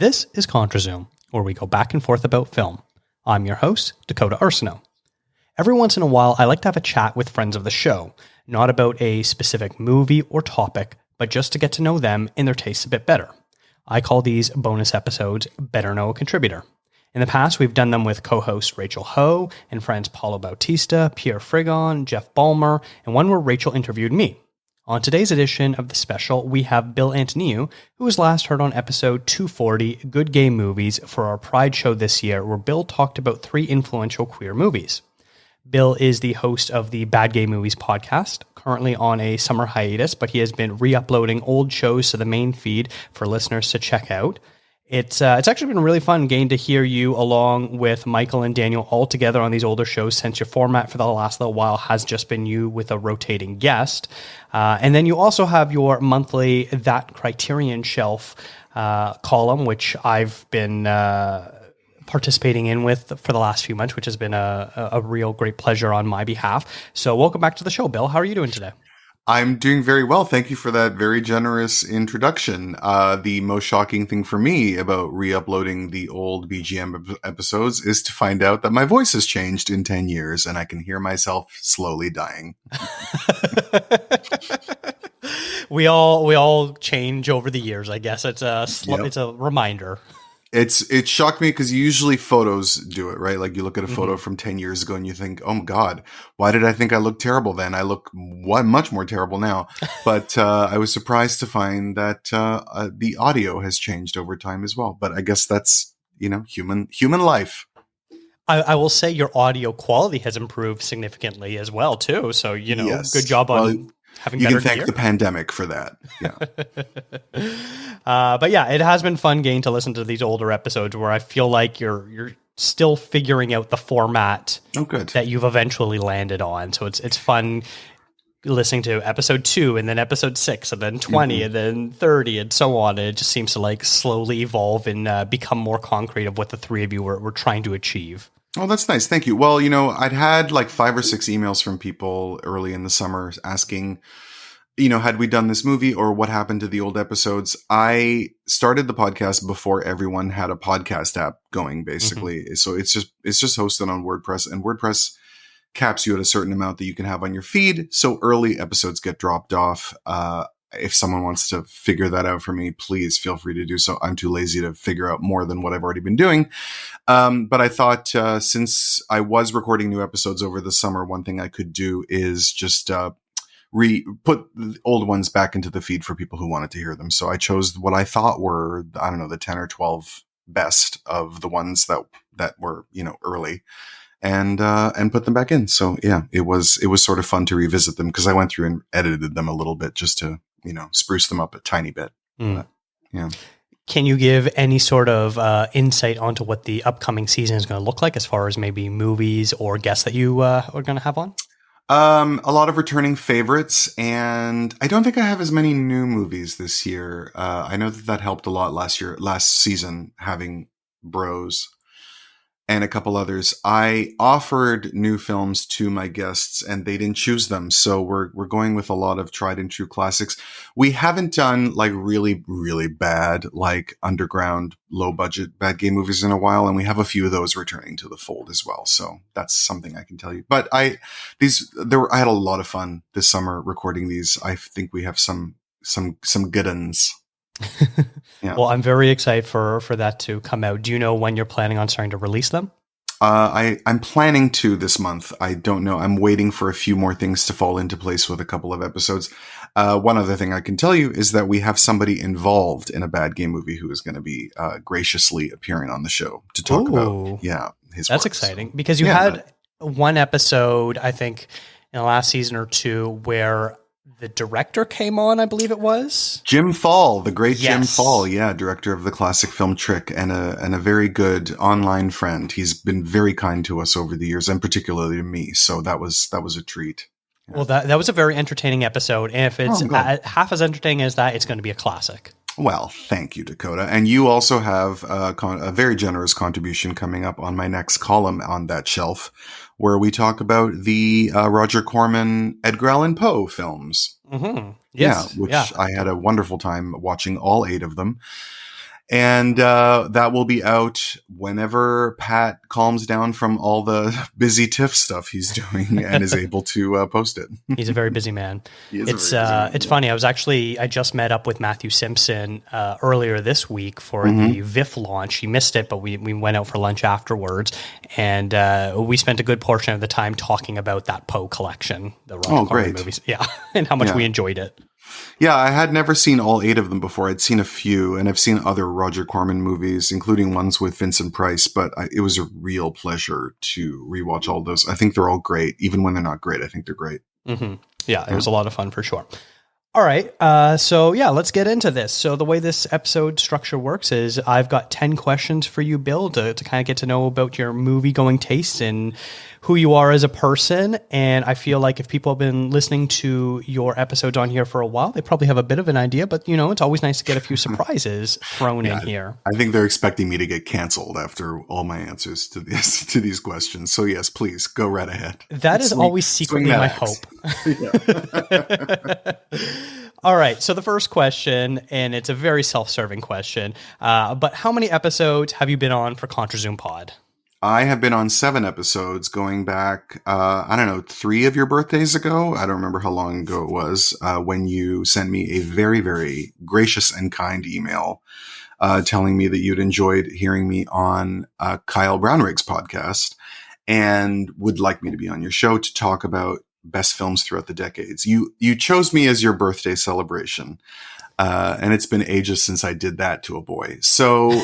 This is ContraZoom, where we go back and forth about film. I'm your host, Dakota Arsenault. Every once in a while, I like to have a chat with friends of the show, not about a specific movie or topic, but just to get to know them and their tastes a bit better. I call these bonus episodes Better Know a Contributor. In the past, we've done them with co-hosts Rachel Ho and friends Paulo Bautista, Pierre Frigon, Jeff Ballmer, and one where Rachel interviewed me. On today's edition of the special, we have Bill Antoniou, who was last heard on episode 240, Good Gay Movies, for our Pride show this year, where Bill talked about 3 influential queer movies. Bill is the host of the Bad Gay Movies podcast, currently on a summer hiatus, but he has been re-uploading old shows to the main feed for listeners to check out. It's actually been really fun getting to hear you along with Michael and Daniel all together on these older shows, since your format for the last little while has just been you with a rotating guest. And then you also have your monthly That Criterion Shelf column, which I've been participating in with for the last few months, which has been a real great pleasure on my behalf. So welcome back to the show, Bill. How are you doing today? I'm doing very well. Thank you for that very generous introduction. The most shocking thing for me about re-uploading the old BGM episodes is to find out that my voice has changed in 10 years and I can hear myself slowly dying. We all change over the years, I guess. It's a reminder. It shocked me because usually photos do it, right? Like you look at a photo from 10 years ago and you think, oh my God, why did I think I looked terrible then? I look much more terrible now. But I was surprised to find that the audio has changed over time as well. But I guess that's, human life. I will say your audio quality has improved significantly as well, too. So, Yes. Good job on having better gear. You can thank the pandemic for that. Yeah. But yeah, it has been fun getting to listen to these older episodes where I feel like you're still figuring out the format that you've eventually landed on. So it's fun listening to episode 2 and then episode 6 and then 20 and then 30 and so on. And it just seems to slowly evolve and become more concrete of what the three of you were trying to achieve. Oh, that's nice. Thank you. Well, I'd had 5 or 6 emails from people early in the summer asking, had we done this movie or what happened to the old episodes? I started the podcast before everyone had a podcast app going, basically. So it's just hosted on WordPress, and WordPress caps you at a certain amount that you can have on your feed. So early episodes get dropped off. If someone wants to figure that out for me, please feel free to do so. I'm too lazy to figure out more than what I've already been doing. But I thought, since I was recording new episodes over the summer, one thing I could do is just, put the old ones back into the feed for people who wanted to hear them. So I chose what I thought were, the 10 or 12 best of the ones that were, early and put them back in. So yeah, it was sort of fun to revisit them because I went through and edited them a little bit just to, spruce them up a tiny bit. But, yeah. Can you give any sort of insight onto what the upcoming season is going to look like as far as maybe movies or guests that you are going to have on? A lot of returning favorites, and I don't think I have as many new movies this year. I know that helped a lot last season, having Bros and a couple others. I offered new films to my guests and they didn't choose them. So we're going with a lot of tried and true classics. We haven't done really, really bad, underground, low budget, bad gay movies in a while. And we have a few of those returning to the fold as well. So that's something I can tell you. But I had a lot of fun this summer recording these. I think we have some good ones. Yeah. Well, I'm very excited for that to come out. Do you know when you're planning on starting to release them? I'm planning to this month. I don't know. I'm waiting for a few more things to fall into place with a couple of episodes. One other thing I can tell you is that we have somebody involved in a bad gay movie who is going to be graciously appearing on the show to talk about his That's work. exciting because you had one episode, I think, in the last season or two where the director came on, I believe it was Jim Fall, the great Jim Fall. Yeah. Director of the classic film Trick and a very good online friend. He's been very kind to us over the years and particularly to me. So that was a treat. Yeah. Well, that was a very entertaining episode. And if it's half as entertaining as that, it's going to be a classic. Well, thank you, Dakota. And you also have a very generous contribution coming up on my next column on that shelf, where we talk about the Roger Corman, Edgar Allan Poe films. Mm-hmm. Yes. I had a wonderful time watching all 8 of them. And that will be out whenever Pat calms down from all the busy TIFF stuff he's doing and is able to post it. He's a very busy man. It's Funny. I just met up with Matthew Simpson earlier this week for the VIF launch. He missed it, but we went out for lunch afterwards, and we spent a good portion of the time talking about that Poe collection, the Roger Corman movies. Yeah, and how much we enjoyed it. Yeah, I had never seen all 8 of them before. I'd seen a few, and I've seen other Roger Corman movies, including ones with Vincent Price, but it was a real pleasure to rewatch all those. I think they're all great. Even when they're not great, I think they're great. Mm-hmm. Yeah, it was a lot of fun for sure. All right. So let's get into this. So the way this episode structure works is I've got 10 questions for you, Bill, to kind of get to know about your movie going tastes and who you are as a person. And I feel like if people have been listening to your episodes on here for a while, they probably have a bit of an idea, but it's always nice to get a few surprises thrown in here. I think they're expecting me to get canceled after all my answers to these questions. So yes, please go right ahead. That is always secretly my hope. All right. So the first question, and it's a very self-serving question, but how many episodes have you been on for contrazoompod? I have been on 7 episodes going back, 3 of your birthdays ago. I don't remember how long ago it was, when you sent me a very, very gracious and kind email telling me that you'd enjoyed hearing me on Kyle Brownrigg's podcast and would like me to be on your show to talk about best films throughout the decades. You chose me as your birthday celebration. And it's been ages since I did that to a boy. So,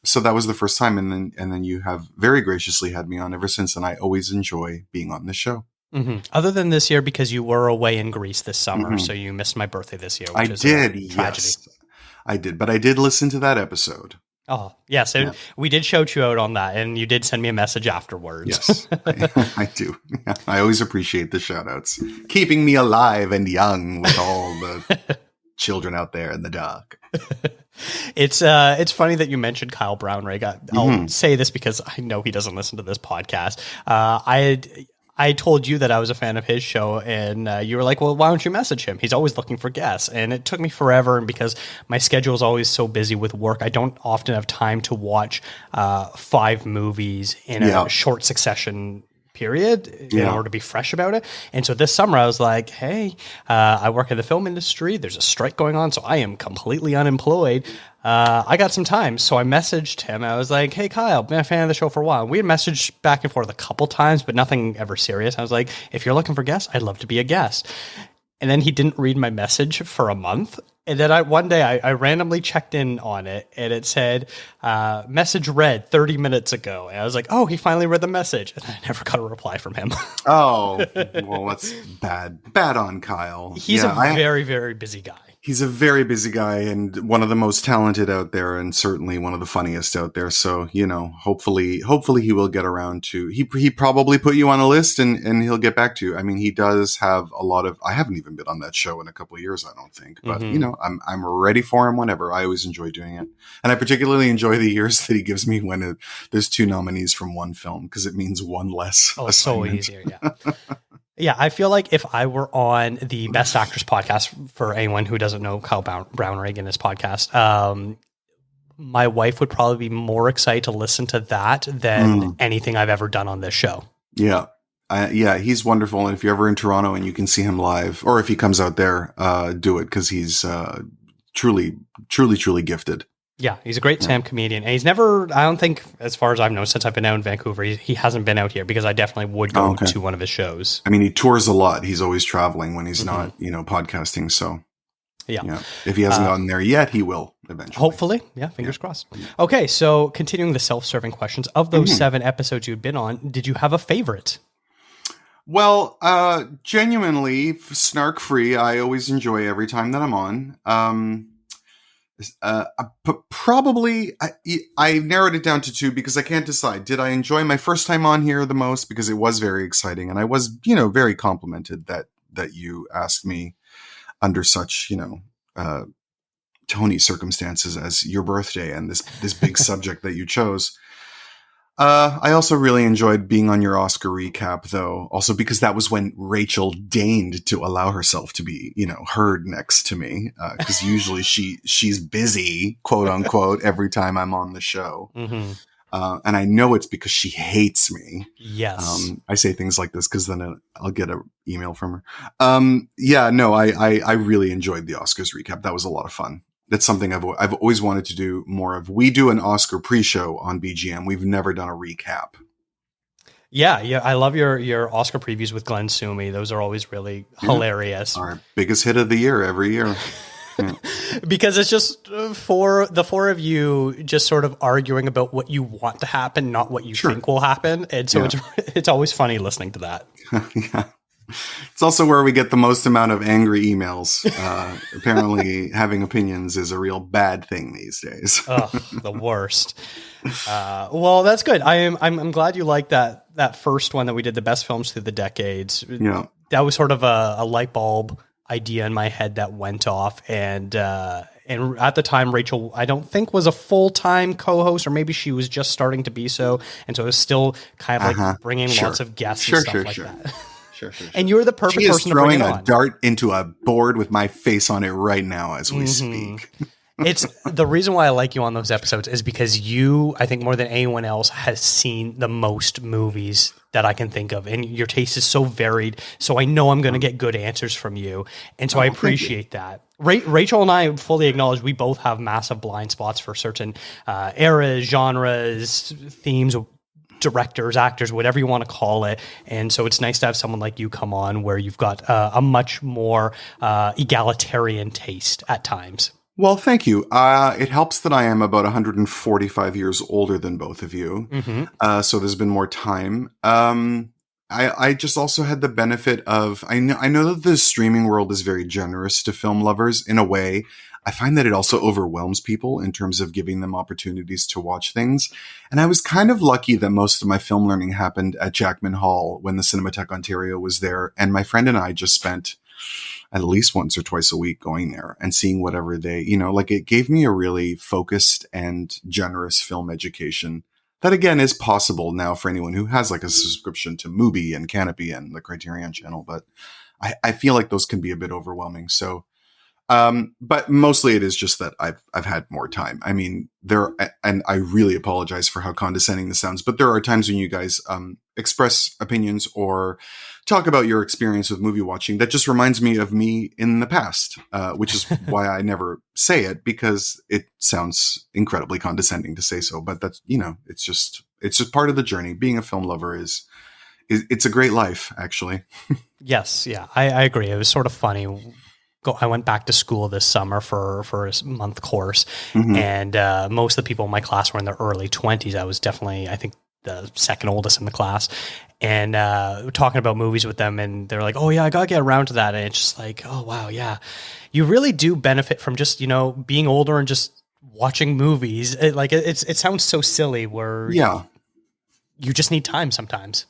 so that was the first time. And then you have very graciously had me on ever since. And I always enjoy being on this show. Mm-hmm. Other than this year, because you were away in Greece this summer. So you missed my birthday this year, which is a tragedy. Yes, I did. But I did listen to that episode. Oh, yeah. So we did shout you out on that, and you did send me a message afterwards. Yes, I do. I always appreciate the shout outs. Keeping me alive and young with all the children out there in the dark. It's funny that you mentioned Kyle Brownrigg. I'll say this because I know he doesn't listen to this podcast. I told you that I was a fan of his show, and you were like, well, why don't you message him? He's always looking for guests. And it took me forever, and because my schedule is always so busy with work, I don't often have time to watch 5 movies in a short succession period in order to be fresh about it. And so this summer I was like, hey, I work in the film industry. There's a strike going on, so I am completely unemployed. I got some time. So I messaged him. I was like, hey, Kyle, been a fan of the show for a while. We had messaged back and forth a couple times, but nothing ever serious. I was like, if you're looking for guests, I'd love to be a guest. And then he didn't read my message for a month. And then one day I randomly checked in on it, and it said, message read 30 minutes ago. And I was like, oh, he finally read the message. And I never got a reply from him. Oh, well, that's bad. Bad on Kyle. He's a very, very busy guy. He's a very busy guy and one of the most talented out there, and certainly one of the funniest out there. So, hopefully he will get around to, he probably put you on a list and he'll get back to you. I mean, he does have a lot of, I haven't even been on that show in a couple of years, I don't think, but I'm ready for him whenever. I always enjoy doing it. And I particularly enjoy the years that he gives me when there's 2 nominees from one film, because it means one less. Oh, assignment. So easier. Yeah. Yeah, I feel like if I were on the Best Actors podcast, for anyone who doesn't know Kyle Brownrigg in his podcast, my wife would probably be more excited to listen to that than anything I've ever done on this show. Yeah. He's wonderful. And if you're ever in Toronto and you can see him live, or if he comes out there, do it, because he's truly, truly, truly gifted. Yeah, he's a great stand-up comedian. And he's never, I don't think, as far as I've known, since I've been out in Vancouver, he hasn't been out here, because I definitely would go to one of his shows. I mean, he tours a lot. He's always traveling when he's not, podcasting. So, if he hasn't gotten there yet, he will eventually. Hopefully. Yeah, fingers crossed. Okay, so continuing the self-serving questions. Of those 7 episodes you've been on, did you have a favorite? Well, genuinely, snark-free, I always enjoy every time that I'm on. Probably I narrowed it down to 2 because I can't decide. Did I enjoy my first time on here the most, because it was very exciting, and I was, very complimented that you asked me under such, Tony circumstances as your birthday and this big subject that you chose. I also really enjoyed being on your Oscar recap, though, also because that was when Rachel deigned to allow herself to be, heard next to me. Because usually she's busy, quote unquote, every time I'm on the show. Mm-hmm. And I know it's because she hates me. Yes. I say things like this because then I'll get an email from her. I really enjoyed the Oscars recap. That was a lot of fun. That's something I've always wanted to do more of. We do an Oscar pre-show on BGM. We've never done a recap. Yeah. I love your Oscar previews with Glenn Sumi. Those are always really hilarious. Our biggest hit of the year every year. Yeah. Because it's just for the four of you just sort of arguing about what you want to happen, not what you think will happen. And so it's always funny listening to that. Yeah. It's also where we get the most amount of angry emails. Apparently having opinions is a real bad thing these days. Ugh, the worst. Well, that's good. I'm glad you liked that first one that we did, the best films through the decades. Yeah. That was sort of a light bulb idea in my head that went off. And at the time, Rachel, I don't think was a full-time co-host, or maybe she was just starting to be so. And so it was still kind of like bringing lots of guests and stuff like that. Sure. And you're the perfect person to bring it on. She is throwing a dart into a board with my face on it right now as we speak. It's the reason why I like you on those episodes is because you, I think more than anyone else, has seen the most movies that I can think of. And your taste is so varied. So I know I'm going to get good answers from you. And so I appreciate that. Rachel and I fully acknowledge we both have massive blind spots for certain eras, genres, themes, directors, actors, whatever you want to call it. And so it's nice to have someone like you come on where you've got a much more egalitarian taste at times. Well, thank you. It helps that I am about 145 years older than both of you. Mm-hmm. So there's been more time. I just also had the benefit of, I know that the streaming world is very generous to film lovers in a way. I find that it also overwhelms people in terms of giving them opportunities to watch things. And I was kind of lucky that most of my film learning happened at Jackman Hall when the Cinematheque Ontario was there. And my friend and I just spent at least once or twice a week going there and seeing whatever they, it gave me a really focused and generous film education that, again, is possible now for anyone who has like a subscription to Mubi and Canopy and the Criterion channel. But I feel like those can be a bit overwhelming. So, but mostly it is just that I've had more time. I mean, and I really apologize for how condescending this sounds, but there are times when you guys, express opinions or talk about your experience with movie watching that just reminds me of me in the past, which is why I never say it, because it sounds incredibly condescending to say so. But that's, it's just part of the journey. Being a film lover it's a great life, actually. Yes. Yeah, I agree. It was sort of funny. I went back to school this summer for a month course, and most of the people in my class were in their early 20s. I was definitely, I think, the second oldest in the class, and talking about movies with them, and they're like, "Oh yeah, I gotta get around to that." And it's just like, "Oh wow, yeah, you really do benefit from just being older and just watching movies." It sounds so silly, where you just need time sometimes.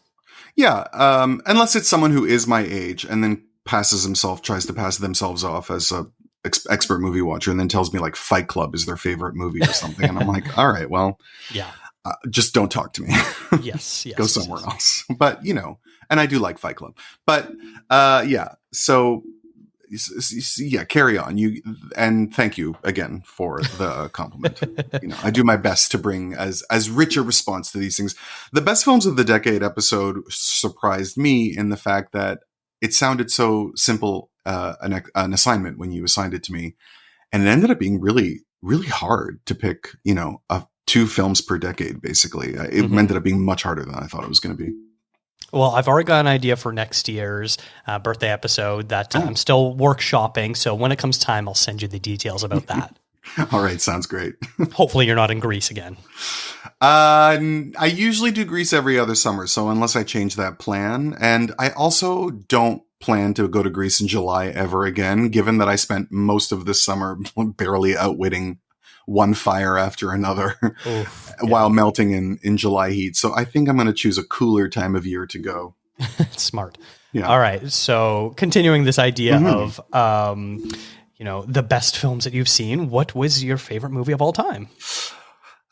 Yeah, unless it's someone who is my age and then tries to pass themselves off as a expert movie watcher, and then tells me like Fight Club is their favorite movie or something, and I'm like, all right, well, yeah. Just don't talk to me. Yes. Go somewhere else. But, and I do like Fight Club. But, so, carry on. And thank you again for the compliment. I do my best to bring as rich a response to these things. The Best Films of the Decade episode surprised me in the fact that it sounded so simple, an assignment when you assigned it to me. And it ended up being really, really hard to pick, 2 films per decade, basically. It ended up being much harder than I thought it was going to be. Well, I've already got an idea for next year's birthday episode that I'm still workshopping. So when it comes time, I'll send you the details about that. All right. Sounds great. Hopefully you're not in Greece again. I usually do Greece every other summer. So unless I change that plan, and I also don't plan to go to Greece in July ever again, given that I spent most of this summer barely outwitting one fire after another while melting in July heat. So I think I'm going to choose a cooler time of year to go. Smart. Yeah. All right. So continuing this idea of, the best films that you've seen, what was your favorite movie of all time?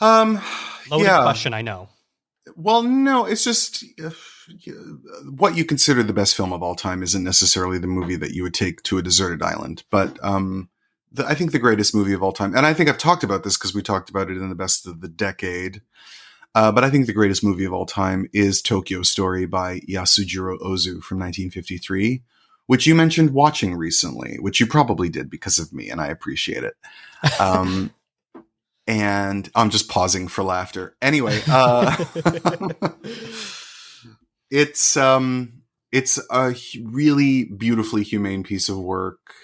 Loaded question, I know. Well, no, it's just what you consider the best film of all time isn't necessarily the movie that you would take to a deserted island. But I think the greatest movie of all time, and I think I've talked about this because we talked about it in the best of the decade. But I think the greatest movie of all time is Tokyo Story by Yasujiro Ozu from 1953, which you mentioned watching recently, which you probably did because of me, and I appreciate it. And I'm just pausing for laughter. Anyway, it's a really beautifully humane piece of work.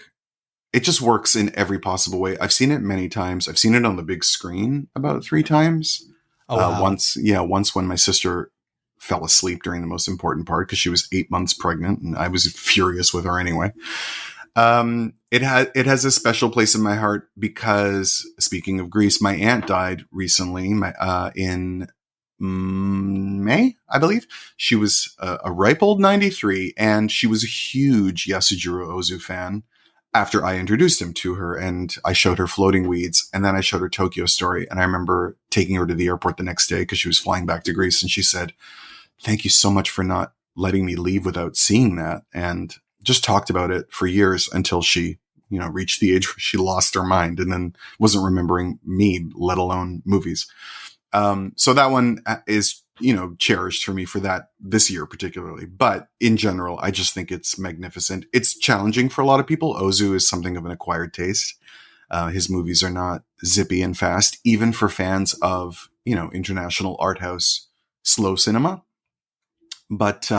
It just works in every possible way. I've seen it many times. I've seen it on the big screen about 3 times. Oh, wow. Once when my sister fell asleep during the most important part because she was 8 months pregnant, and I was furious with her anyway. It has a special place in my heart because, speaking of Greece, my aunt died recently in May, I believe. She was a ripe old 93, and she was a huge Yasujiro Ozu fan. After I introduced him to her, and I showed her Floating Weeds, and then I showed her Tokyo Story. And I remember taking her to the airport the next day because she was flying back to Greece. And she said, "Thank you so much for not letting me leave without seeing that." And just talked about it for years until she, reached the age where she lost her mind and then wasn't remembering me, let alone movies. So that one is, cherished for me for that this year particularly. But in general, I just think it's magnificent. It's challenging for a lot of people. Ozu is something of an acquired taste. His movies are not zippy and fast, even for fans of, international art house slow cinema. But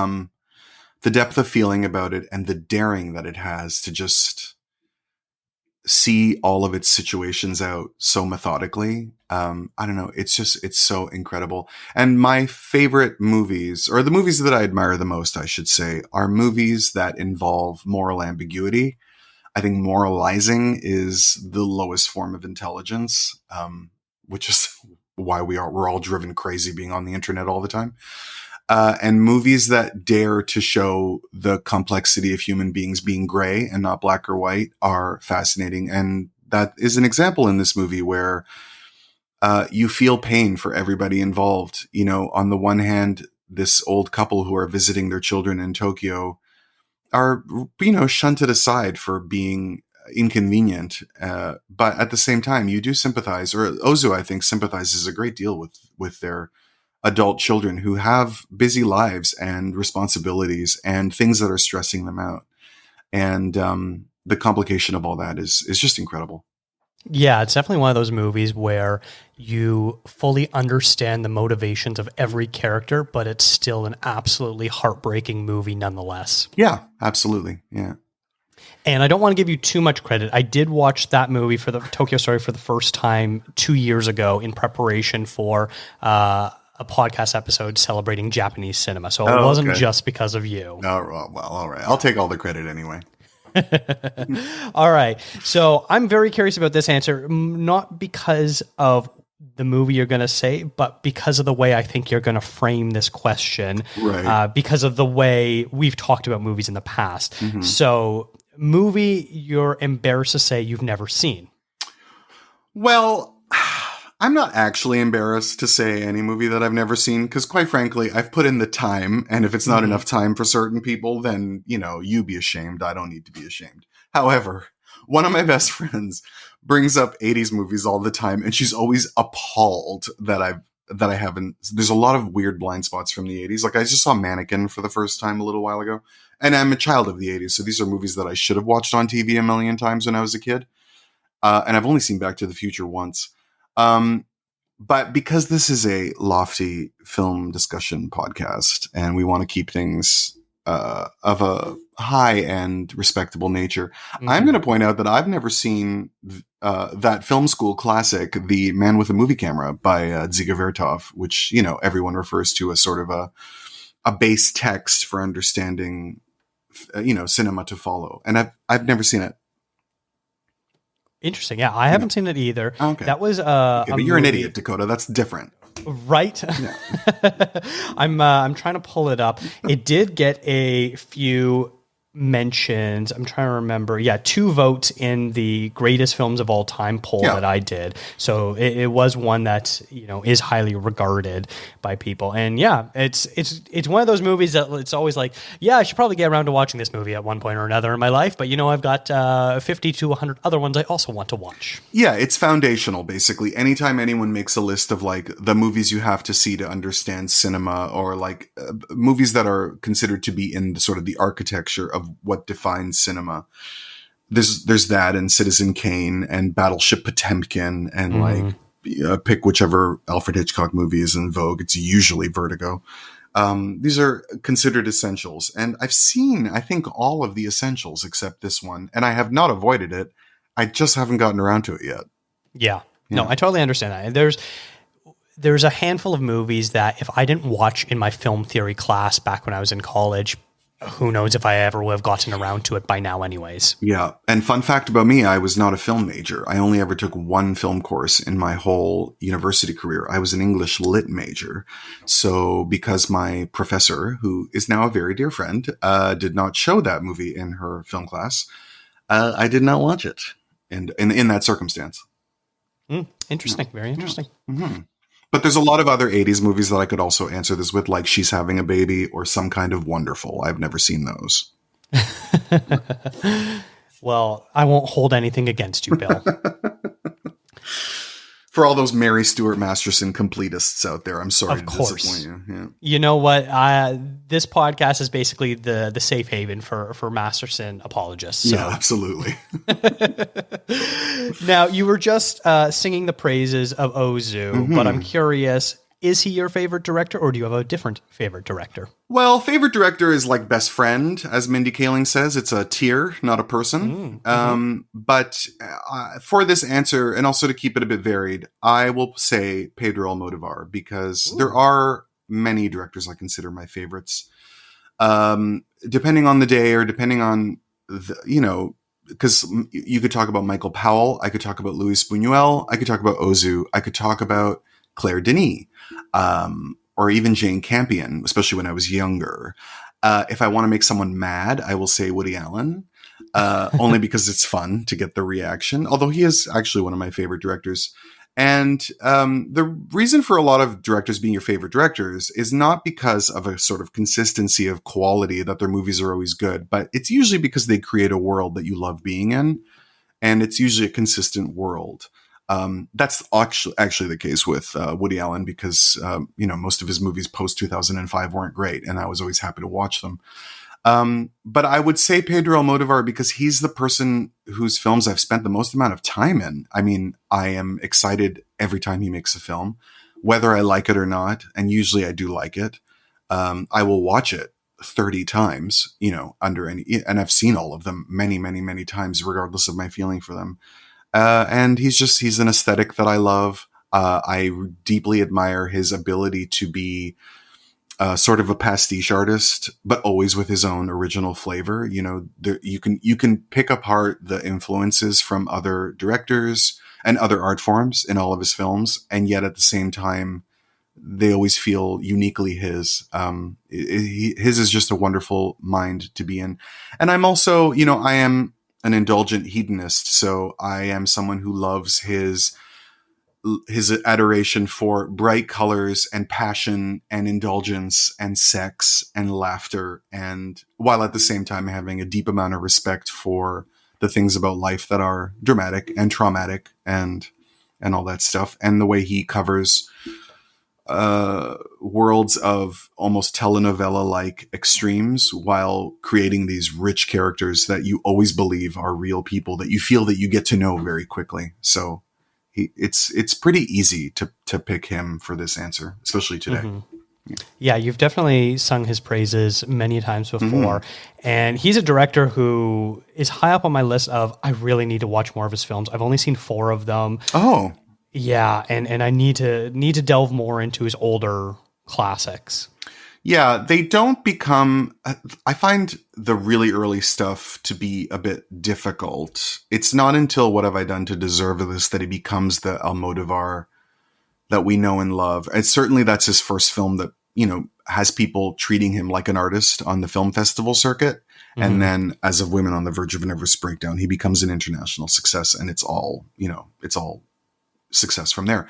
the depth of feeling about it and the daring that it has to just see all of its situations out so methodically. I don't know. It's so incredible. And my favorite movies, or the movies that I admire the most, I should say, are movies that involve moral ambiguity. I think moralizing is the lowest form of intelligence, which is why we're all driven crazy being on the internet all the time. And movies that dare to show the complexity of human beings being gray and not black or white are fascinating. And that is an example in this movie where you feel pain for everybody involved. On the one hand, this old couple who are visiting their children in Tokyo are, shunted aside for being inconvenient. But at the same time, you do sympathize, or Ozu, I think, sympathizes a great deal with their adult children who have busy lives and responsibilities and things that are stressing them out. And the complication of all that is just incredible. Yeah, it's definitely one of those movies where you fully understand the motivations of every character, but it's still an absolutely heartbreaking movie nonetheless. Yeah, absolutely. Yeah. And I don't want to give you too much credit. I did watch that movie for the Tokyo Story for the first time 2 years ago in preparation for a podcast episode celebrating Japanese cinema. So it wasn't just because of you. Oh, well, all right. I'll take all the credit anyway. All right. So I'm very curious about this answer, not because of the movie you're going to say, but because of the way I think you're going to frame this question, right. Because of the way we've talked about movies in the past. Mm-hmm. So movie you're embarrassed to say you've never seen. Well, I'm not actually embarrassed to say any movie that I've never seen because, quite frankly, I've put in the time. And if it's not enough time for certain people, then, you be ashamed. I don't need to be ashamed. However, one of my best friends brings up 80s movies all the time, and she's always appalled that I haven't. There's a lot of weird blind spots from the 80s. Like, I just saw Mannequin for the first time a little while ago, and I'm a child of the 80s. So these are movies that I should have watched on TV a million times when I was a kid. And I've only seen Back to the Future once. But because this is a lofty film discussion podcast and we want to keep things of a high and respectable nature, I'm going to point out that I've never seen that film school classic, The Man with a Movie Camera by Dziga Vertov, which, everyone refers to as sort of a base text for understanding, cinema to follow. And I've never seen it. Interesting. Yeah, I haven't seen it either. Okay. That was but you're an idiot, Dakota. That's different. Right? Yeah. I'm trying to pull it up. It did get a few mentions, I'm trying to remember, 2 votes in the greatest films of all time poll that I did. So it was one that, is highly regarded by people. And it's one of those movies that it's always like, I should probably get around to watching this movie at one point or another in my life. But, I've got 50 to 100 other ones I also want to watch. Yeah, it's foundational, basically. Anytime anyone makes a list of like the movies you have to see to understand cinema, or like movies that are considered to be in the sort of the architecture of what defines cinema, there's that, and Citizen Kane and Battleship Potemkin, and like pick whichever Alfred Hitchcock movie is in vogue. It's usually Vertigo. These are considered essentials, and I've seen, I think, all of the essentials except this one, and I have not avoided it. I just haven't gotten around to it yet. Yeah. No, I totally understand that. And there's a handful of movies that if I didn't watch in my film theory class back when I was in college, who knows if I ever would have gotten around to it by now anyways. Yeah. And fun fact about me, I was not a film major. I only ever took one film course in my whole university career. I was an English lit major. So because my professor, who is now a very dear friend, did not show that movie in her film class, I did not watch it in that circumstance. Interesting. Very interesting. Mm-hmm. But there's a lot of other 80s movies that I could also answer this with, like She's Having a Baby or Some Kind of Wonderful. I've never seen those. Well, I won't hold anything against you, Bill. For all those Mary Stuart Masterson completists out there, I'm sorry to disappoint you. Yeah. You know what? This podcast is basically the safe haven for Masterson apologists. So. Yeah, absolutely. Now, you were just singing the praises of Ozu, but I'm curious, is he your favorite director, or do you have a different favorite director? Well, favorite director is like best friend, as Mindy Kaling says. It's a tier, not a person. But for this answer, and also to keep it a bit varied, I will say Pedro Almodovar, because there are many directors I consider my favorites. Depending on the day, or depending on because you could talk about Michael Powell, I could talk about Luis Buñuel, I could talk about Ozu, I could talk about Claire Denis, or even Jane Campion, especially when I was younger. If I want to make someone mad, I will say Woody Allen, only because it's fun to get the reaction, although he is actually one of my favorite directors. And the reason for a lot of directors being your favorite directors is not because of a sort of consistency of quality, that their movies are always good, but it's usually because they create a world that you love being in, and it's usually a consistent world. That's actually the case with Woody Allen, because most of his movies post 2005 weren't great, and I was always happy to watch them. But I would say Pedro Almodovar, because he's the person whose films I've spent the most amount of time in. I mean, I am excited every time he makes a film, whether I like it or not, and usually I do like it. I will watch it 30 times, and I've seen all of them many, many, many times, regardless of my feeling for them. And he's an aesthetic that I love. I deeply admire his ability to be sort of a pastiche artist, but always with his own original flavor. You can pick apart the influences from other directors and other art forms in all of his films, and yet at the same time, they always feel uniquely his. His is just a wonderful mind to be in. And I'm also, I am an indulgent hedonist, so I am someone who loves his adoration for bright colors and passion and indulgence and sex and laughter, and while at the same time having a deep amount of respect for the things about life that are dramatic and traumatic and all that stuff, and the way he covers worlds of almost telenovela-like extremes while creating these rich characters that you always believe are real people that you feel that you get to know very quickly. So it's pretty easy to pick him for this answer, especially today. Yeah, you've definitely sung his praises many times before. And he's a director who is high up on my list of, I really need to watch more of his films. I've only seen 4 of them. Oh, yeah, and I need to delve more into his older classics. Yeah, they don't become... I find the really early stuff to be a bit difficult. It's not until What Have I Done to Deserve This that he becomes the Almodovar that we know and love. And certainly that's his first film that, has people treating him like an artist on the film festival circuit. Mm-hmm. And then as of Women on the Verge of a Nervous Breakdown, he becomes an international success, and it's all success from there.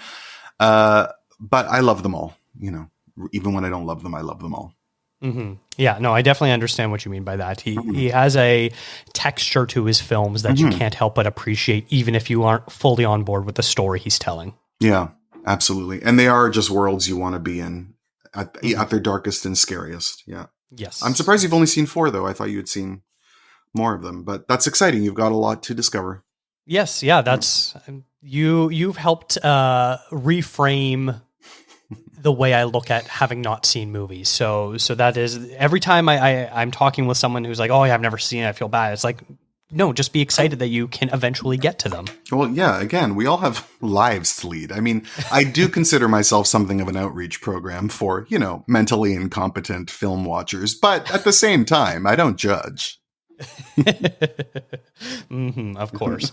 But I love them all, even when I don't love them, I love them all. Mm-hmm. Yeah, no, I definitely understand what you mean by that. He has a texture to his films that you can't help but appreciate, even if you aren't fully on board with the story he's telling. Yeah, absolutely. And they are just worlds you want to be in at their darkest and scariest. Yeah. Yes. I'm surprised you've only seen 4, though. I thought you had seen more of them, but that's exciting. You've got a lot to discover. Yes. Yeah. That's you've helped reframe the way I look at having not seen movies. So that is, every time I'm talking with someone who's like, oh, I've never seen it, I feel bad. It's like, no, just be excited that you can eventually get to them. Well, yeah, again, we all have lives to lead. I mean, I do consider myself something of an outreach program for, mentally incompetent film watchers, but at the same time, I don't judge. Of course.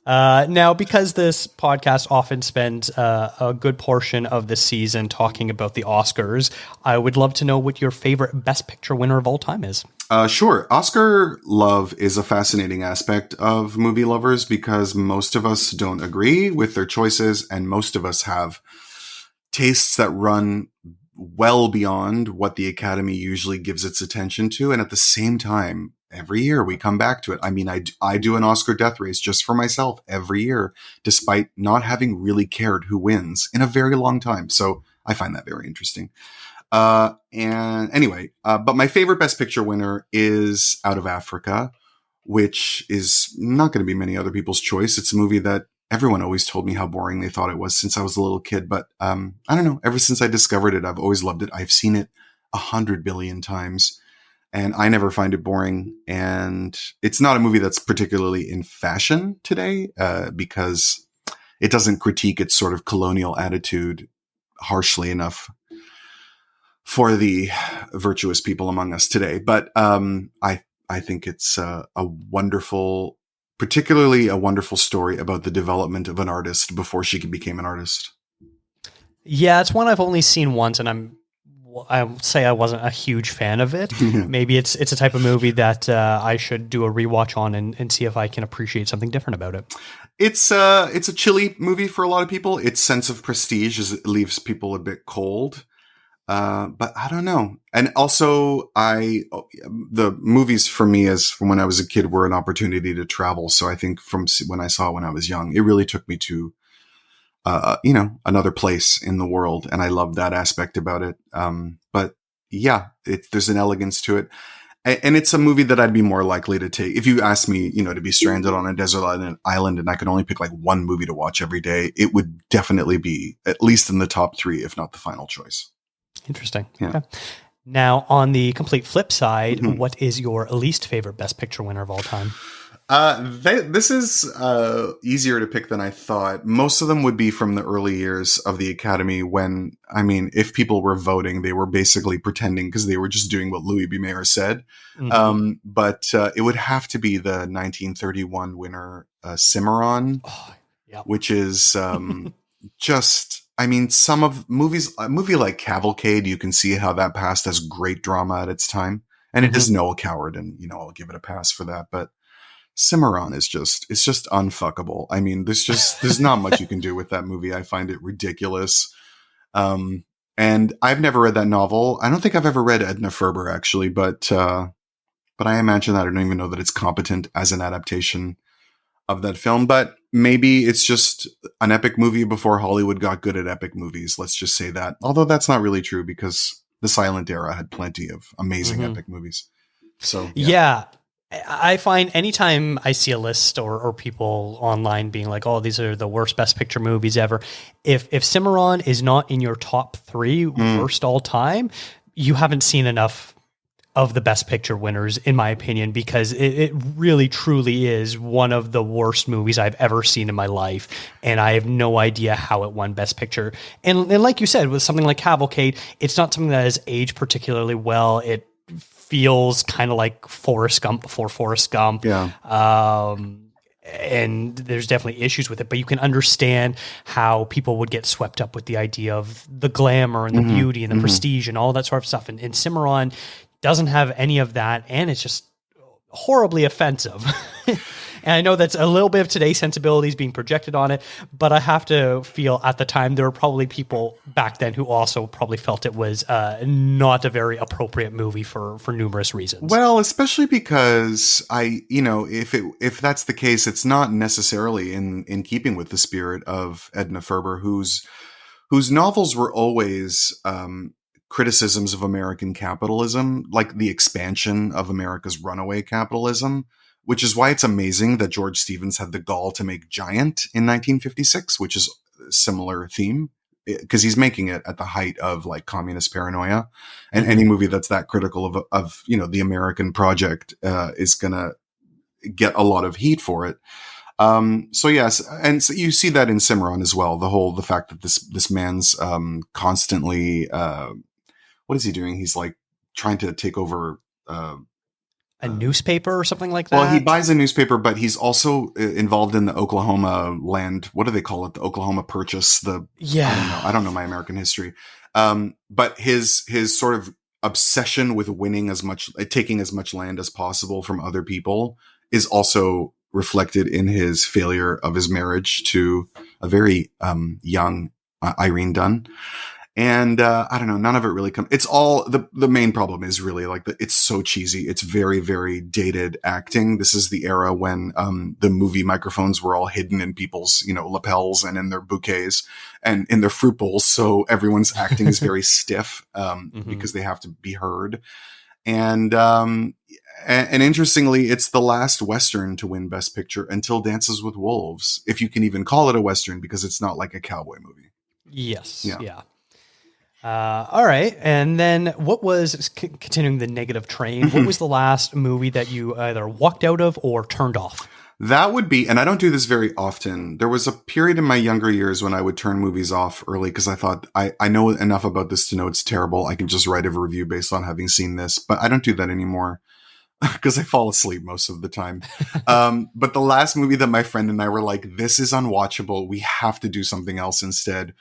Now, because this podcast often spends a good portion of the season talking about the Oscars, I would love to know what your favorite Best Picture winner of all time is. Sure. Oscar love is a fascinating aspect of movie lovers because most of us don't agree with their choices, and most of us have tastes that run well beyond what the Academy usually gives its attention to. And at the same time, every year we come back to it. I mean, I do an Oscar death race just for myself every year, despite not having really cared who wins in a very long time. So I find that very interesting. But my favorite Best Picture winner is Out of Africa, which is not going to be many other people's choice. It's a movie that everyone always told me how boring they thought it was since I was a little kid. But I don't know. Ever since I discovered it, I've always loved it. I've seen it 100 billion times, and I never find it boring. And it's not a movie that's particularly in fashion today because it doesn't critique its sort of colonial attitude harshly enough for the virtuous people among us today. But I think it's particularly a wonderful story about the development of an artist before she became an artist. Yeah, it's one I've only seen once, and I would say I wasn't a huge fan of it. Maybe it's a type of movie that I should do a rewatch on and see if I can appreciate something different about it. It's a chilly movie for a lot of people. Its sense of prestige leaves people a bit cold. But I don't know. And also the movies for me from when I was a kid were an opportunity to travel. So I think from when I saw it when I was young, it really took me to, another place in the world. And I loved that aspect about it. But yeah, there's an elegance to it. And it's a movie that I'd be more likely to take. If you asked me, to be stranded on a desert island and I could only pick like one movie to watch every day, it would definitely be at least in the top 3, if not the final choice. Interesting. Yeah. Okay. Now, on the complete flip side, what is your least favorite Best Picture winner of all time? This is easier to pick than I thought. Most of them would be from the early years of the Academy when, if people were voting, they were basically pretending because they were just doing what Louis B. Mayer said. But it would have to be the 1931 winner, Cimarron, which is just... some of movies, a movie like Cavalcade, you can see how that passed as great drama at its time. And it is no coward, and, I'll give it a pass for that. But Cimarron it's just unfuckable. There's not much you can do with that movie. I find it ridiculous. And I've never read that novel. I don't think I've ever read Edna Ferber, actually, but I imagine that I don't even know that it's competent as an adaptation of that film. But maybe it's just an epic movie before Hollywood got good at epic movies. Let's just say that. Although that's not really true because the silent era had plenty of amazing epic movies. So, yeah. I find anytime I see a list or people online being like, oh, these are the worst Best Picture movies ever. If Cimarron is not in your top 3 worst all time, you haven't seen enough of the Best Picture winners, in my opinion, because it really truly is one of the worst movies I've ever seen in my life. And I have no idea how it won Best Picture. And like you said, with something like Cavalcade, it's not something that has aged particularly well. It feels kind of like Forrest Gump before Forrest Gump. Yeah. and there's definitely issues with it, but you can understand how people would get swept up with the idea of the glamour and the beauty and the prestige and all that sort of stuff. And Cimarron doesn't have any of that, and it's just horribly offensive. And I know that's a little bit of today's sensibilities being projected on it, but I have to feel at the time there were probably people back then who also probably felt it was not a very appropriate movie for numerous reasons. Well, especially because if that's the case, it's not necessarily in keeping with the spirit of Edna Ferber, whose novels were always criticisms of American capitalism, like the expansion of America's runaway capitalism. Which is why it's amazing that George Stevens had the gall to make Giant in 1956, which is a similar theme, because he's making it at the height of like communist paranoia, and any movie that's that critical of the American project is gonna get a lot of heat for it. So yes, and so you see that in Cimarron as well. The fact that this man's constantly what is he doing? He's like trying to take over. A newspaper or something like that? Well, he buys a newspaper, but he's also involved in the Oklahoma land. What do they call it? The Oklahoma Purchase. I don't know my American history. But his sort of obsession with taking as much land as possible from other people is also reflected in his failure of his marriage to a very young Irene Dunn. And I don't know, none of it really comes. It's all the main problem is really like it's so cheesy. It's very, very dated acting. This is the era when the movie microphones were all hidden in people's lapels and in their bouquets and in their fruit bowls. So everyone's acting is very stiff because they have to be heard. And interestingly, it's the last Western to win Best Picture until Dances with Wolves, if you can even call it a Western, because it's not like a cowboy movie. Yes. Yeah. All right. And then what was, continuing the negative train, what was the last movie that you either walked out of or turned off? That would be, and I don't do this very often. There was a period in my younger years when I would turn movies off early because I thought, I know enough about this to know it's terrible. I can just write a review based on having seen this, but I don't do that anymore because I fall asleep most of the time. But the last movie that my friend and I were like, this is unwatchable, we have to do something else instead,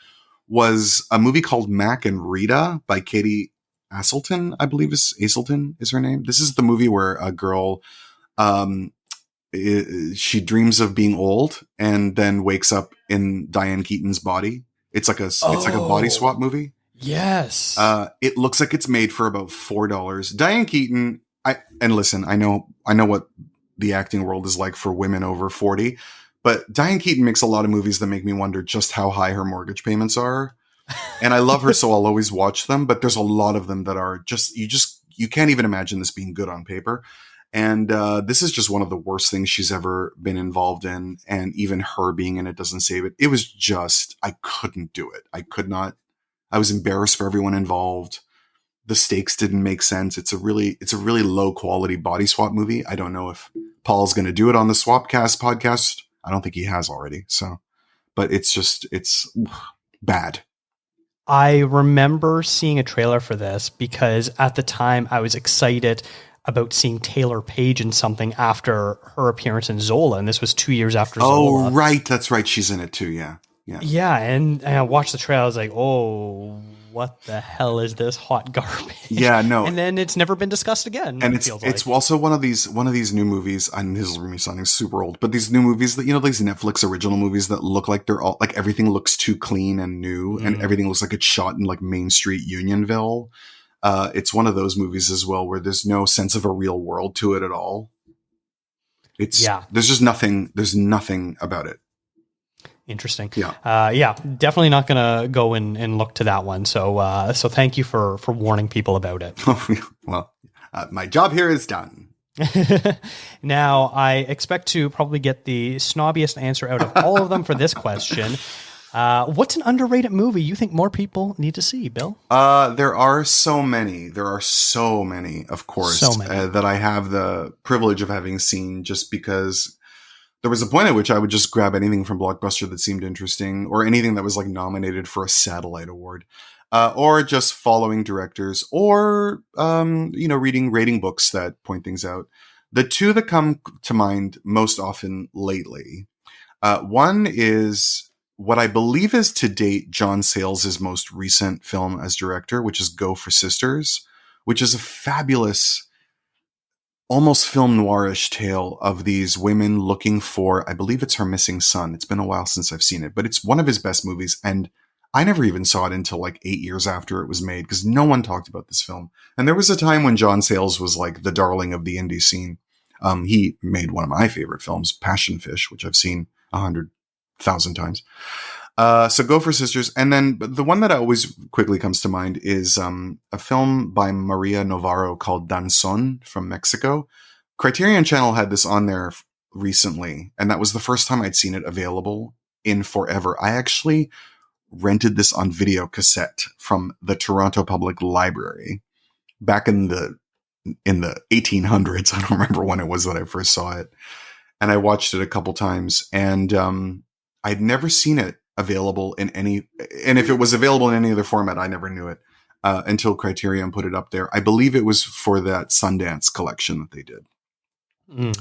was a movie called Mac and Rita by Katie Aselton, I believe Aselton is her name. This is the movie where a girl, she dreams of being old and then wakes up in Diane Keaton's body. It's like a body swap movie. Yes. It looks like it's made for about $4. Diane Keaton, listen, I know what the acting world is like for women over 40. But Diane Keaton makes a lot of movies that make me wonder just how high her mortgage payments are. And I love her, so I'll always watch them. But there's a lot of them that are you can't even imagine this being good on paper. And this is just one of the worst things she's ever been involved in. And even her being in it doesn't save it. It was just, I couldn't do it. I could not. I was embarrassed for everyone involved. The stakes didn't make sense. It's a really low quality body swap movie. I don't know if Paul's going to do it on the Swapcast podcast. I don't think he has already. So, but it's bad. I remember seeing a trailer for this because at the time I was excited about seeing Taylor Page in something after her appearance in Zola. And this was 2 years after Zola. Oh, right. That's right. She's in it too. Yeah. Yeah. And I watched the trailer. I was like, oh, what the hell is this hot garbage? Yeah, no. And then it's never been discussed again. And it's also one of these new movies, and this is me sounding super old, but these new movies that, these Netflix original movies that look like they're all like everything looks too clean and new and everything looks like it's shot in like Main Street Unionville. It's one of those movies as well where there's no sense of a real world to it at all. There's just nothing about it. Interesting. Yeah. Definitely not going to go and look to that one. So thank you for warning people about it. Well, my job here is done. Now, I expect to probably get the snobbiest answer out of all of them for this question. What's an underrated movie you think more people need to see, Bill? There are so many. Of course, that I have the privilege of having seen just because there was a point at which I would just grab anything from Blockbuster that seemed interesting or anything that was like nominated for a satellite award, or just following directors or, reading rating books that point things out. The two that come to mind most often lately, one is what I believe is to date John Sayles' most recent film as director, which is Go for Sisters, which is a fabulous, almost film noirish tale of these women looking for, I believe it's her missing son. It's been a while since I've seen it, but it's one of his best movies. And I never even saw it until like 8 years after it was made because no one talked about this film. And there was a time when John Sayles was like the darling of the indie scene. He made one of my favorite films, Passion Fish, which I've seen 100,000 times. So Go for Sisters. And then the one that always quickly comes to mind is a film by Maria Navarro called Danzón from Mexico. Criterion Channel had this on there recently, and that was the first time I'd seen it available in forever. I actually rented this on video cassette from the Toronto Public Library back in the 1800s. I don't remember when it was that I first saw it. And I watched it a couple times, and I'd never seen it available in any, and if it was available in any other format, I never knew it until Criterion put it up there. I believe it was for that Sundance collection that they did.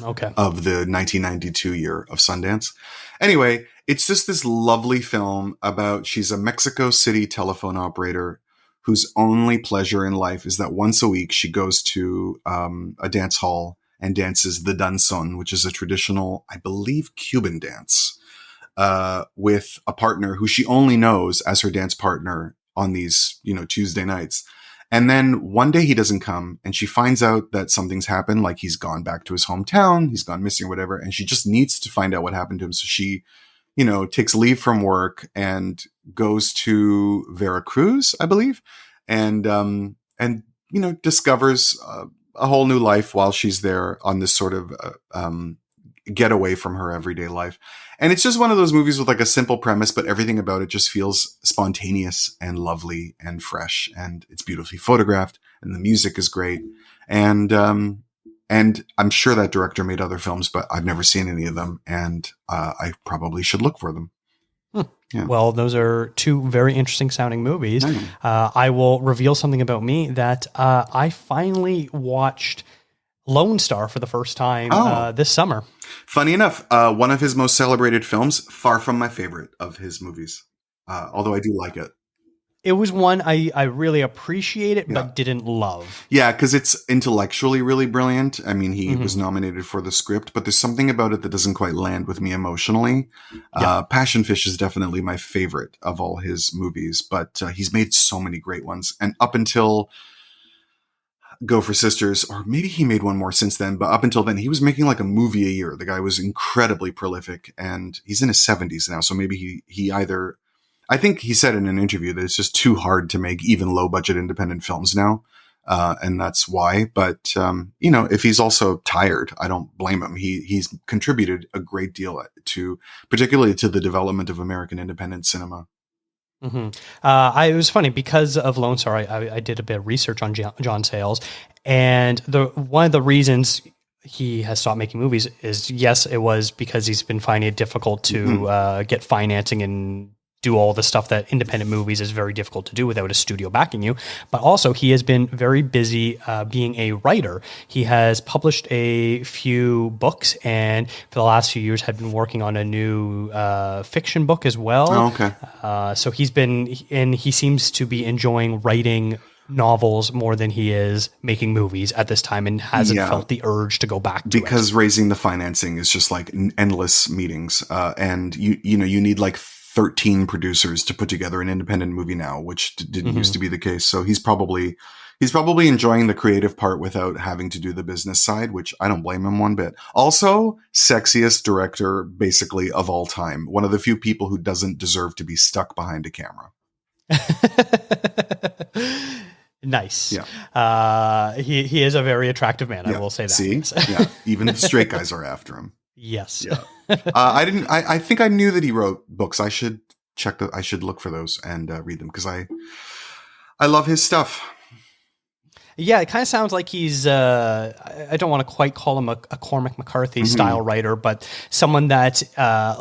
Okay. Of the 1992 year of Sundance. Anyway, it's just this lovely film about, she's a Mexico City telephone operator whose only pleasure in life is that once a week she goes to a dance hall and dances the danzón, which is a traditional, I believe, Cuban dance, with a partner who she only knows as her dance partner on these, Tuesday nights. And then one day he doesn't come, and she finds out that something's happened, like he's gone back to his hometown, he's gone missing or whatever, and she just needs to find out what happened to him. So she, takes leave from work and goes to Veracruz, I believe, and discovers a whole new life while she's there on this sort of get away from her everyday life. And it's just one of those movies with like a simple premise, but everything about it just feels spontaneous and lovely and fresh, and it's beautifully photographed, and the music is great. And I'm sure that director made other films, but I've never seen any of them, and I probably should look for them. Yeah. Well, those are two very interesting sounding movies. I will reveal something about me that I finally watched Lone Star for the first time this summer. Funny enough, one of his most celebrated films, far from my favorite of his movies, although I do like it. It was one I really appreciated, but didn't love. Yeah, because it's intellectually really brilliant. I mean, he was nominated for the script, but there's something about it that doesn't quite land with me emotionally. Passion Fish is definitely my favorite of all his movies, but he's made so many great ones. And up until Go for Sisters, or maybe he made one more since then, but up until then, he was making like a movie a year. The guy was incredibly prolific, and he's in his 70s now. So maybe he either, I think he said in an interview that it's just too hard to make even low budget independent films now. And that's why. But, if he's also tired, I don't blame him. He's contributed a great deal particularly to the development of American independent cinema. It was funny because of Lone Star. I did a bit of research on John Sayles, and one of the reasons he has stopped making movies is, yes, it was because he's been finding it difficult to get financing and do all the stuff that independent movies is very difficult to do without a studio backing you. But also he has been very busy being a writer. He has published a few books, and for the last few years had been working on a new fiction book as well. Oh, okay. So he seems to be enjoying writing novels more than he is making movies at this time, and hasn't felt the urge to go back to because raising the financing is just like endless meetings. And you need like 13 producers to put together an independent movie now, which didn't used to be the case. So he's probably enjoying the creative part without having to do the business side, which I don't blame him one bit. Also, sexiest director basically of all time. One of the few people who doesn't deserve to be stuck behind a camera. Nice. Yeah. He is a very attractive man. Yeah. I will say that. See? Yeah. Even the straight guys are after him. Yes. Yeah. I think I knew that he wrote books. I should look for those and read them, because I love his stuff. Yeah, it kind of sounds like he's, I don't want to quite call him a Cormac McCarthy style writer, but someone that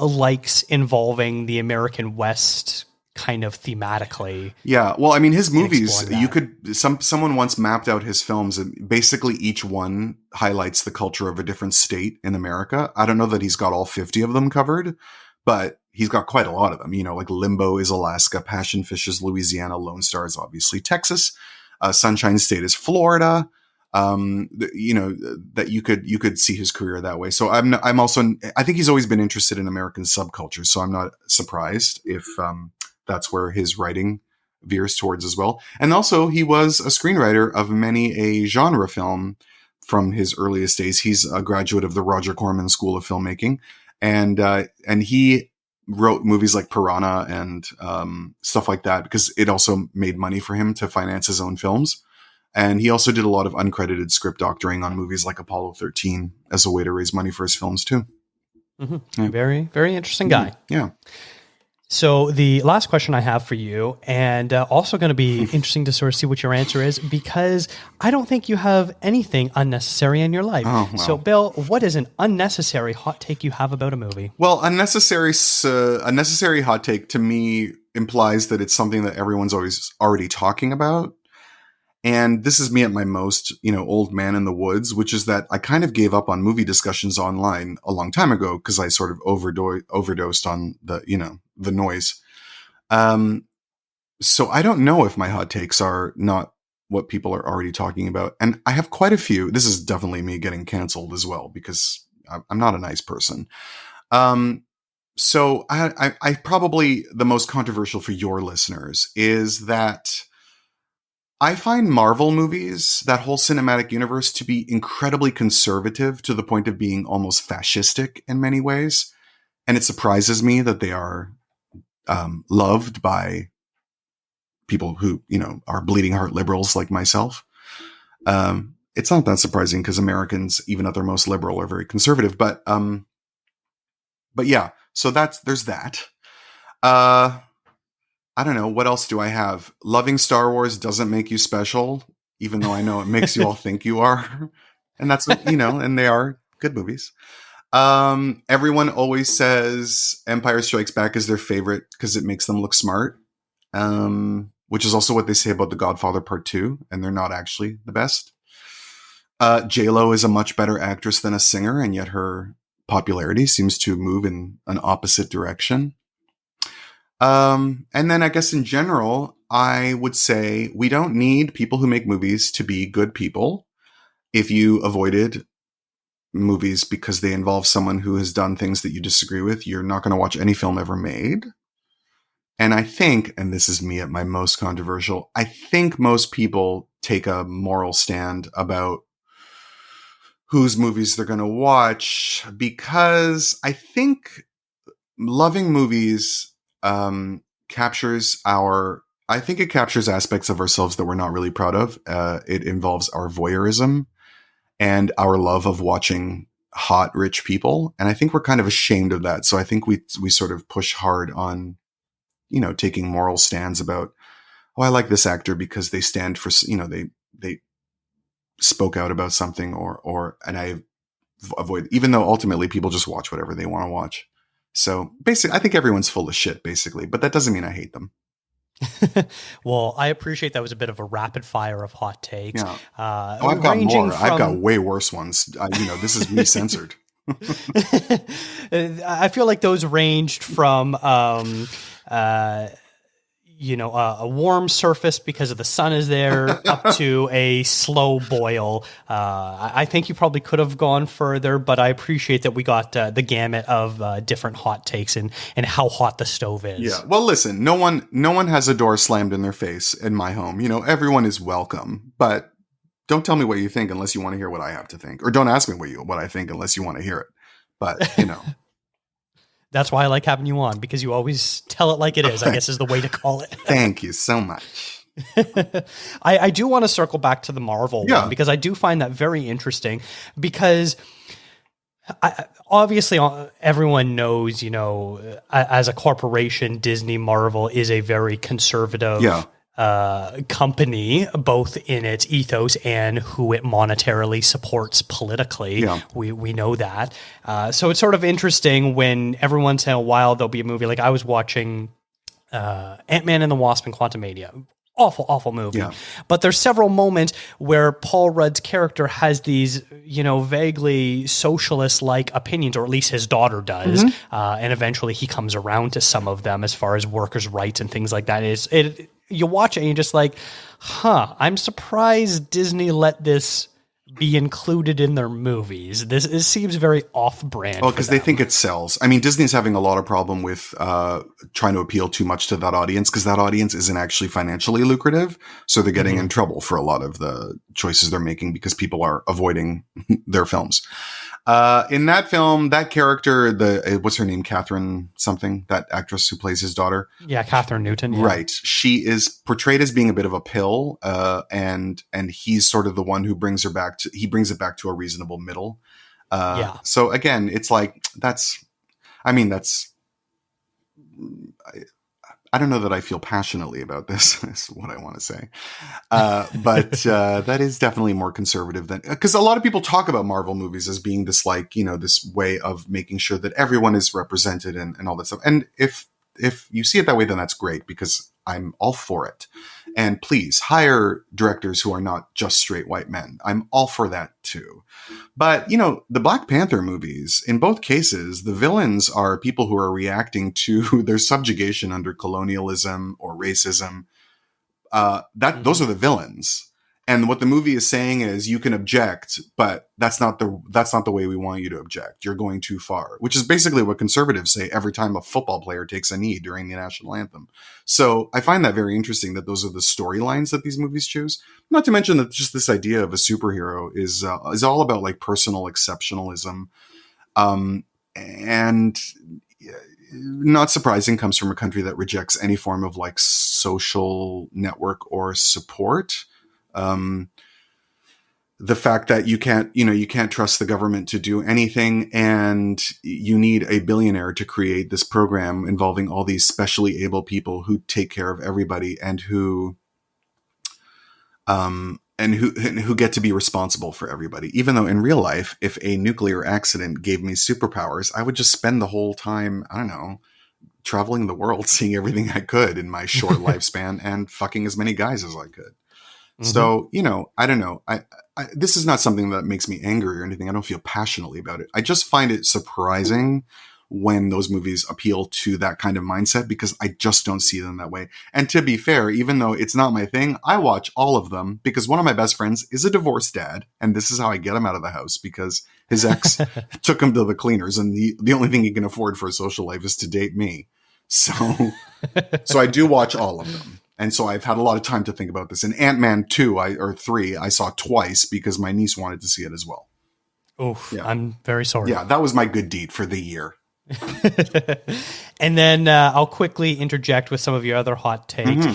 likes involving the American West kind of thematically. Yeah. Well, I mean, his movies, exploring you that. could, someone once mapped out his films, and basically each one highlights the culture of a different state in America. I don't know that he's got all 50 of them covered, but he's got quite a lot of them. You know, like Limbo is Alaska, Passion Fish is Louisiana, Lone Star is obviously Texas, Sunshine State is Florida. You know, that you could see his career that way. So I'm also, I think he's always been interested in American subculture. So I'm not surprised if, that's where his writing veers towards as well. And also he was a screenwriter of many a genre film from his earliest days. He's a graduate of the Roger Corman School of Filmmaking. And he wrote movies like Piranha and, stuff like that, because it also made money for him to finance his own films. And he also did a lot of uncredited script doctoring on movies like Apollo 13 as a way to raise money for his films too. Mm-hmm. Yeah. Very, very interesting guy. Yeah. So the last question I have for you, and also going to be interesting to sort of see what your answer is, because I don't think you have anything unnecessary in your life. Oh, well. So Bill, what is an unnecessary hot take you have about a movie? Well, unnecessary hot take to me implies that it's something that everyone's always already talking about. And this is me at my most, you know, old man in the woods, which is that I kind of gave up on movie discussions online a long time ago because I sort of overdosed on the, you know, the noise. So I don't know if my hot takes are not what people are already talking about. And I have quite a few. This is definitely me getting canceled as well, because I'm not a nice person. So I probably the most controversial for your listeners is that I find Marvel movies, that whole cinematic universe, to be incredibly conservative to the point of being almost fascistic in many ways. And it surprises me that they are loved by people who, you know, are bleeding heart liberals like myself. It's not that surprising because Americans, even at their most liberal, are very conservative. But yeah, so there's that. I don't know. What else do I have? Loving Star Wars doesn't make you special, even though I know it makes you all think you are. And that's, you know, and they are good movies. Everyone always says Empire Strikes Back is their favorite because it makes them look smart. Which is also what they say about The Godfather Part 2, and they're not actually the best. J-Lo is a much better actress than a singer, and yet her popularity seems to move in an opposite direction. And then I guess in general, I would say we don't need people who make movies to be good people. If you avoided movies because they involve someone who has done things that you disagree with, you're not going to watch any film ever made. And I think, and this is me at my most controversial, I think most people take a moral stand about whose movies they're going to watch, because I think loving movies captures aspects of ourselves that we're not really proud of. It involves our voyeurism and our love of watching hot, rich people. And I think we're kind of ashamed of that. So I think we sort of push hard on, you know, taking moral stands about, oh, I like this actor because they stand for, you know, they spoke out about something and I avoid, even though ultimately people just watch whatever they want to watch. So basically, I think everyone's full of shit, basically, but that doesn't mean I hate them. Well, I appreciate that was a bit of a rapid fire of hot takes. Yeah. I've got more. I've got way worse ones. You know, this is me censored. I feel like those ranged from, you know, a warm surface because of the sun is there up to a slow boil. I think you probably could have gone further, but I appreciate that we got the gamut of different hot takes and how hot the stove is. Yeah. Well, listen, no one has a door slammed in their face in my home. You know, everyone is welcome, but don't tell me what you think unless you want to hear what I have to think, or don't ask me what I think unless you want to hear it. But, you know. That's why I like having you on, because you always tell it like it is, I guess is the way to call it. Thank you so much. I do want to circle back to the Marvel one, because I do find that very interesting, because obviously everyone knows, you know, as a corporation, Disney Marvel is a very conservative company, both in its ethos and who it monetarily supports politically. Yeah. We know that. So it's sort of interesting when every once in a while there'll be a movie, like I was watching Ant-Man and the Wasp and Quantumania. Awful movie. Yeah. But there's several moments where Paul Rudd's character has these, vaguely socialist-like opinions, or at least his daughter does. And eventually he comes around to some of them as far as workers' rights and things like that. You watch it and you're just like, I'm surprised Disney let this be included in their movies. It seems very off-brand. Oh, because they think it sells. I mean, Disney's having a lot of problem with trying to appeal too much to that audience, because that audience isn't actually financially lucrative. So they're getting in trouble for a lot of the choices they're making because people are avoiding their films. In that film, that character, what's her name? Catherine something, that actress who plays his daughter. Yeah, Catherine Newton. Yeah. Right. She is portrayed as being a bit of a pill. And he's sort of the one who brings it back to a reasonable middle. So again, it's like, I don't know that I feel passionately about this, is what I want to say. But that is definitely more conservative than, because a lot of people talk about Marvel movies as being this, like, this way of making sure that everyone is represented and all that stuff. And if you see it that way, then that's great, because I'm all for it. And please hire directors who are not just straight white men. I'm all for that too. But, the Black Panther movies, in both cases, the villains are people who are reacting to their subjugation under colonialism or racism. Those are the villains. And what the movie is saying is, you can object, but that's not the way we want you to object. You're going too far, which is basically what conservatives say every time a football player takes a knee during the national anthem. So I find that very interesting, that those are the storylines that these movies choose. Not to mention that just this idea of a superhero is all about, like, personal exceptionalism. And not surprising, comes from a country that rejects any form of, like, social network or support. The fact that you can't trust the government to do anything, and you need a billionaire to create this program involving all these specially able people who take care of everybody and who get to be responsible for everybody. Even though in real life, if a nuclear accident gave me superpowers, I would just spend the whole time, I don't know, traveling the world, seeing everything I could in my short lifespan and fucking as many guys as I could. So, I don't know. This is not something that makes me angry or anything. I don't feel passionately about it. I just find it surprising when those movies appeal to that kind of mindset, because I just don't see them that way. And to be fair, even though it's not my thing, I watch all of them because one of my best friends is a divorced dad. And this is how I get him out of the house, because his ex took him to the cleaners, and the only thing he can afford for a social life is to date me. So I do watch all of them. And so I've had a lot of time to think about this. And Ant-Man 3, I saw twice because my niece wanted to see it as well. Oof, yeah. I'm very sorry. Yeah, that was my good deed for the year. And then I'll quickly interject with some of your other hot takes.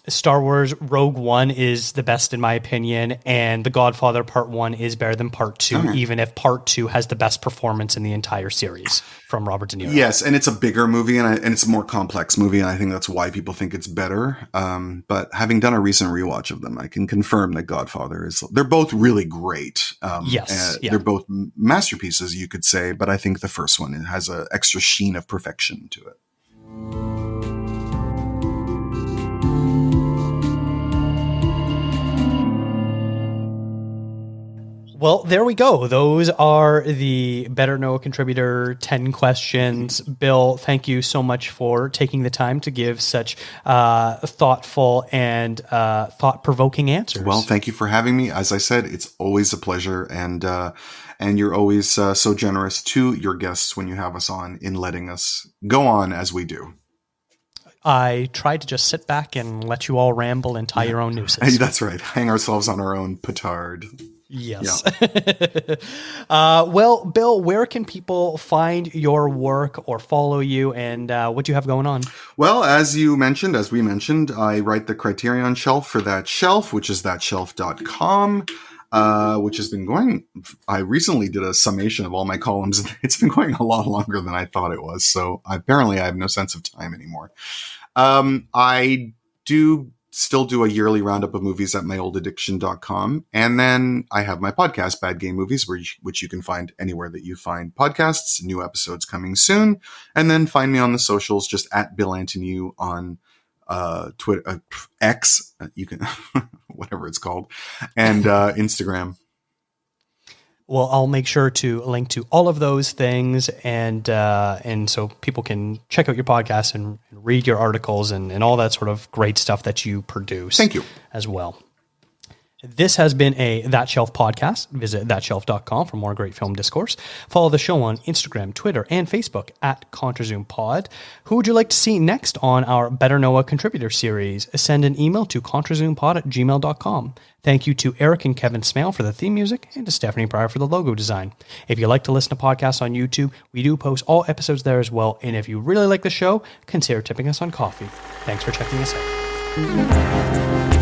Star Wars Rogue One is the best in my opinion, and The Godfather Part 1 is better than Part 2, even if Part 2 has the best performance in the entire series from Robert De Niro. Yes, and it's a bigger movie, and it's a more complex movie, and I think that's why people think it's better. But having done a recent rewatch of them, I can confirm that Godfather they're both really great. Yes. They're both masterpieces, you could say, but I think the first one has an extra sheen of perfection to it. Well, there we go. Those are the Better Know a Contributor 10 questions. Bill, thank you so much for taking the time to give such thoughtful and thought-provoking answers. Well, thank you for having me. As I said, it's always a pleasure, and you're always so generous to your guests when you have us on, in letting us go on as we do. I try to just sit back and let you all ramble and tie your own nooses. That's right. Hang ourselves on our own petard. Yes. Yeah. Well, Bill, where can people find your work or follow you, and what do you have going on? Well, as we mentioned, I write the Criterion Shelf for That Shelf, which is thatshelf.com. Which has been going, I recently did a summation of all my columns, and it's been going a lot longer than I thought it was. So apparently I have no sense of time anymore. I do still do a yearly roundup of movies at myolladdiction.com. And then I have my podcast, Bad Game Movies, which you can find anywhere that you find podcasts. New episodes coming soon. And then find me on the socials, just at Bill Antoniou on Twitter, X, you can, whatever it's called, and Instagram. Well, I'll make sure to link to all of those things, and so people can check out your podcast and read your articles and all that sort of great stuff that you produce. Thank you. As well. This has been a That Shelf podcast. Visit thatshelf.com for more great film discourse. Follow the show on Instagram, Twitter, and Facebook at contrazoompod. Who would you like to see next on our Better Know a Contributor series? Send an email to contrazoompod@gmail.com. Thank you to Eric and Kevin Smale for the theme music and to Stephanie Pryor for the logo design. If you like to listen to podcasts on YouTube, we do post all episodes there as well. And if you really like the show, consider tipping us on coffee. Thanks for checking us out.